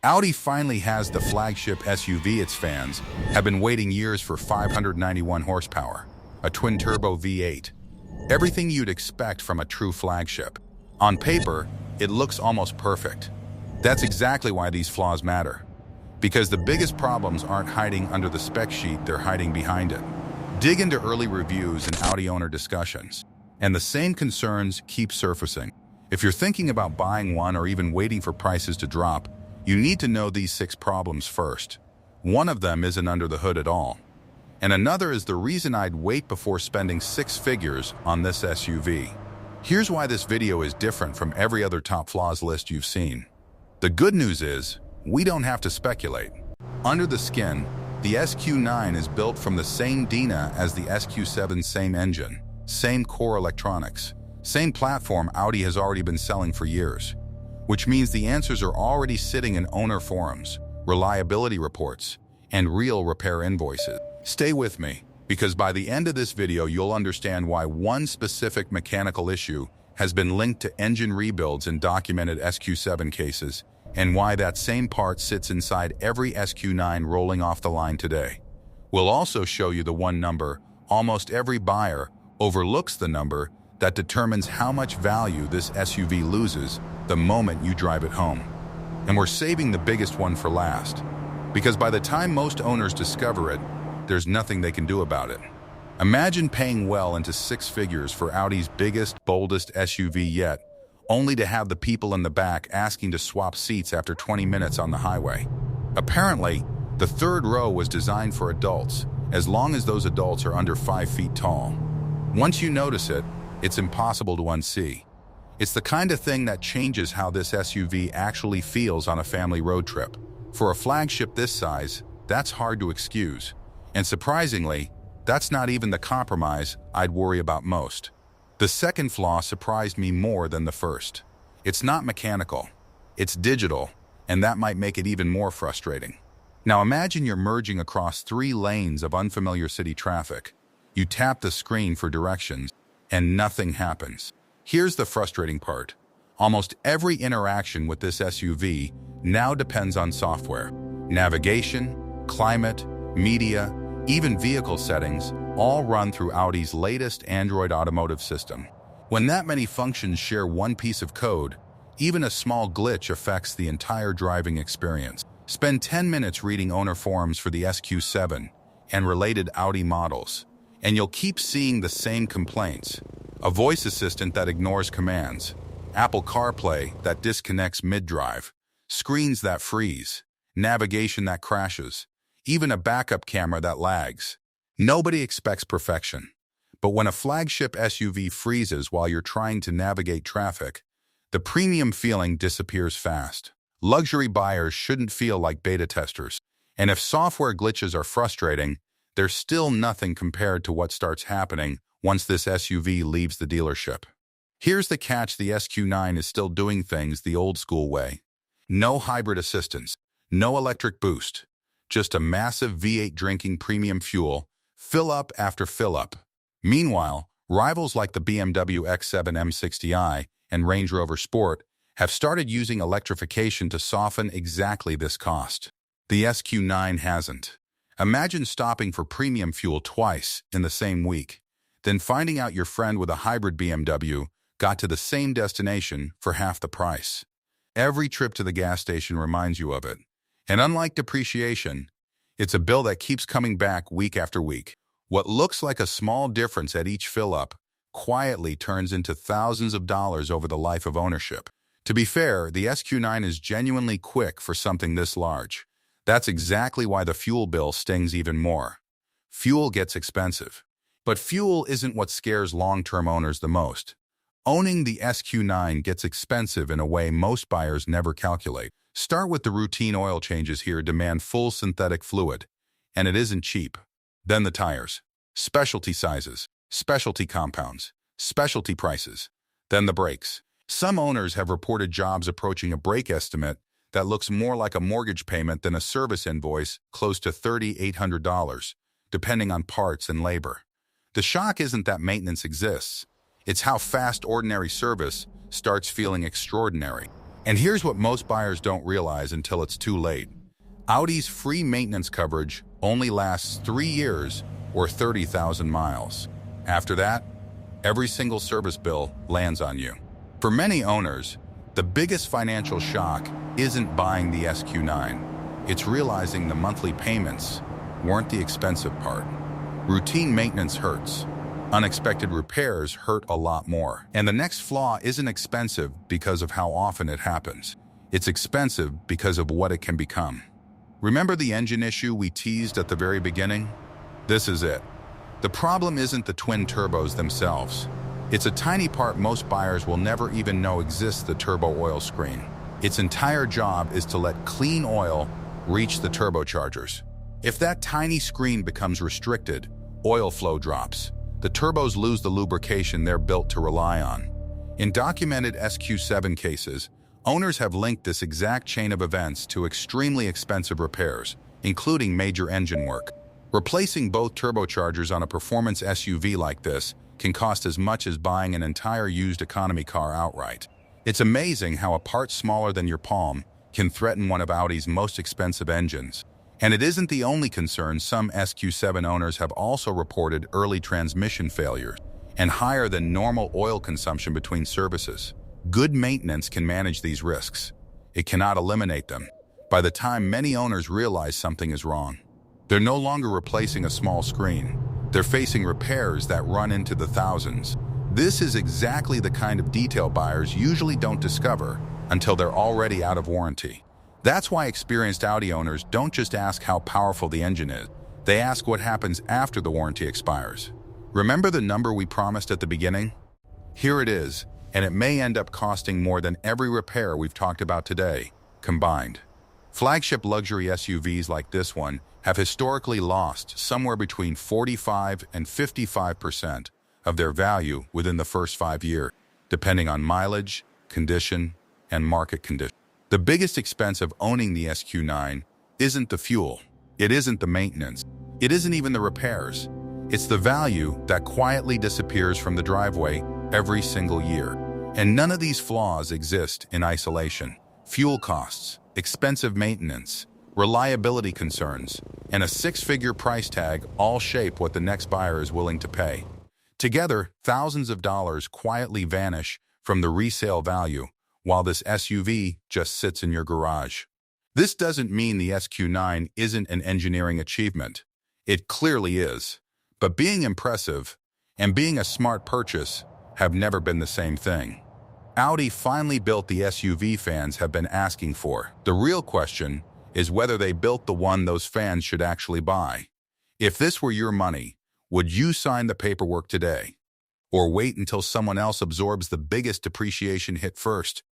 Audi finally has the flagship SUV its fans have been waiting years for. 591 horsepower, a twin-turbo V8. Everything you'd expect from a true flagship. On paper, it looks almost perfect. That's exactly why these flaws matter. Because the biggest problems aren't hiding under the spec sheet, they're hiding behind it. Dig into early reviews and Audi owner discussions, and the same concerns keep surfacing. If you're thinking about buying one or even waiting for prices to drop, you need to know these 6 problems first. One of them isn't under the hood at all. And another is the reason I'd wait before spending 6 figures on this SUV. Here's why this video is different from every other top flaws list you've seen. The good news is, we don't have to speculate. Under the skin, the SQ9 is built from the same DINA as the SQ7, same engine, same core electronics, same platform Audi has already been selling for years. Which means the answers are already sitting in owner forums, reliability reports, and real repair invoices. Stay with me, because by the end of this video you'll understand why one specific mechanical issue has been linked to engine rebuilds in documented SQ7 cases, and why that same part sits inside every SQ9 rolling off the line today. We'll also show you the one number almost every buyer overlooks, the number that determines how much value this SUV loses the moment you drive it home. And we're saving the biggest one for last, because by the time most owners discover it, there's nothing they can do about it. Imagine paying well into 6 figures for Audi's biggest, boldest SUV yet, only to have the people in the back asking to swap seats after 20 minutes on the highway. Apparently, the third row was designed for adults, as long as those adults are under 5 feet tall. Once you notice it, it's impossible to unsee. It's the kind of thing that changes how this SUV actually feels on a family road trip. For a flagship this size, that's hard to excuse. And surprisingly, that's not even the compromise I'd worry about most. The second flaw surprised me more than the first. It's not mechanical, it's digital, and that might make it even more frustrating. Now imagine you're merging across 3 lanes of unfamiliar city traffic. You tap the screen for directions, and nothing happens. Here's the frustrating part. Almost every interaction with this SUV now depends on software. Navigation, climate, media, even vehicle settings, all run through Audi's latest Android automotive system. When that many functions share one piece of code, even a small glitch affects the entire driving experience. Spend 10 minutes reading owner forums for the SQ7 and related Audi models, and you'll keep seeing the same complaints. A voice assistant that ignores commands, Apple CarPlay that disconnects mid-drive, screens that freeze, navigation that crashes, even a backup camera that lags. Nobody expects perfection, but when a flagship SUV freezes while you're trying to navigate traffic, the premium feeling disappears fast. Luxury buyers shouldn't feel like beta testers, and if software glitches are frustrating, there's still nothing compared to what starts happening once this SUV leaves the dealership. Here's the catch: the SQ9 is still doing things the old-school way. No hybrid assistance, no electric boost, just a massive V8 drinking premium fuel, fill up after fill up. Meanwhile, rivals like the BMW X7 M60i and Range Rover Sport have started using electrification to soften exactly this cost. The SQ9 hasn't. Imagine stopping for premium fuel twice in the same week, then finding out your friend with a hybrid BMW got to the same destination for half the price. Every trip to the gas station reminds you of it. And unlike depreciation, it's a bill that keeps coming back week after week. What looks like a small difference at each fill-up quietly turns into thousands of dollars over the life of ownership. To be fair, the SQ9 is genuinely quick for something this large. That's exactly why the fuel bill stings even more. Fuel gets expensive. But fuel isn't what scares long-term owners the most. Owning the SQ9 gets expensive in a way most buyers never calculate. Start with the routine oil changes here demand full synthetic fluid, and it isn't cheap. Then the tires. Specialty sizes, specialty compounds, specialty prices. Then the brakes. Some owners have reported jobs approaching a brake estimate that looks more like a mortgage payment than a service invoice, close to $3,800, depending on parts and labor. The shock isn't that maintenance exists. It's how fast ordinary service starts feeling extraordinary. And here's what most buyers don't realize until it's too late. Audi's free maintenance coverage only lasts 3 years or 30,000 miles. After that, every single service bill lands on you. For many owners, the biggest financial shock isn't buying the SQ9. It's realizing the monthly payments weren't the expensive part. Routine maintenance hurts. Unexpected repairs hurt a lot more. And the next flaw isn't expensive because of how often it happens. It's expensive because of what it can become. Remember the engine issue we teased at the very beginning? This is it. The problem isn't the twin turbos themselves. It's a tiny part most buyers will never even know exists: the turbo oil screen. Its entire job is to let clean oil reach the turbochargers. If that tiny screen becomes restricted, oil flow drops. The turbos lose the lubrication they're built to rely on. In documented SQ7 cases, owners have linked this exact chain of events to extremely expensive repairs, including major engine work. Replacing both turbochargers on a performance SUV like this can cost as much as buying an entire used economy car outright. It's amazing how a part smaller than your palm can threaten one of Audi's most expensive engines. And it isn't the only concern. Some SQ7 owners have also reported early transmission failures and higher than normal oil consumption between services. Good maintenance can manage these risks. It cannot eliminate them. By the time many owners realize something is wrong, they're no longer replacing a small screen. They're facing repairs that run into the thousands. This is exactly the kind of detail buyers usually don't discover until they're already out of warranty. That's why experienced Audi owners don't just ask how powerful the engine is. They ask what happens after the warranty expires. Remember the number we promised at the beginning? Here it is, and it may end up costing more than every repair we've talked about today combined. Flagship luxury SUVs like this one have historically lost somewhere between 45 and 55% of their value within the first 5 years, depending on mileage, condition, and market condition. The biggest expense of owning the SQ9 isn't the fuel, it isn't the maintenance, it isn't even the repairs. It's the value that quietly disappears from the driveway every single year. And none of these flaws exist in isolation. Fuel costs, expensive maintenance, reliability concerns, and a 6-figure price tag all shape what the next buyer is willing to pay. Together, thousands of dollars quietly vanish from the resale value, while this SUV just sits in your garage. This doesn't mean the SQ9 isn't an engineering achievement. It clearly is. But being impressive and being a smart purchase have never been the same thing. Audi finally built the SUV fans have been asking for. The real question is whether they built the one those fans should actually buy. If this were your money, would you sign the paperwork today? Or wait until someone else absorbs the biggest depreciation hit first?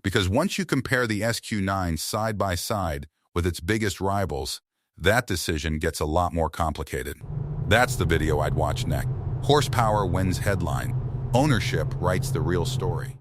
Because once you compare the SQ9 side by side with its biggest rivals, that decision gets a lot more complicated. That's the video I'd watch next. Horsepower wins headline. Ownership writes the real story.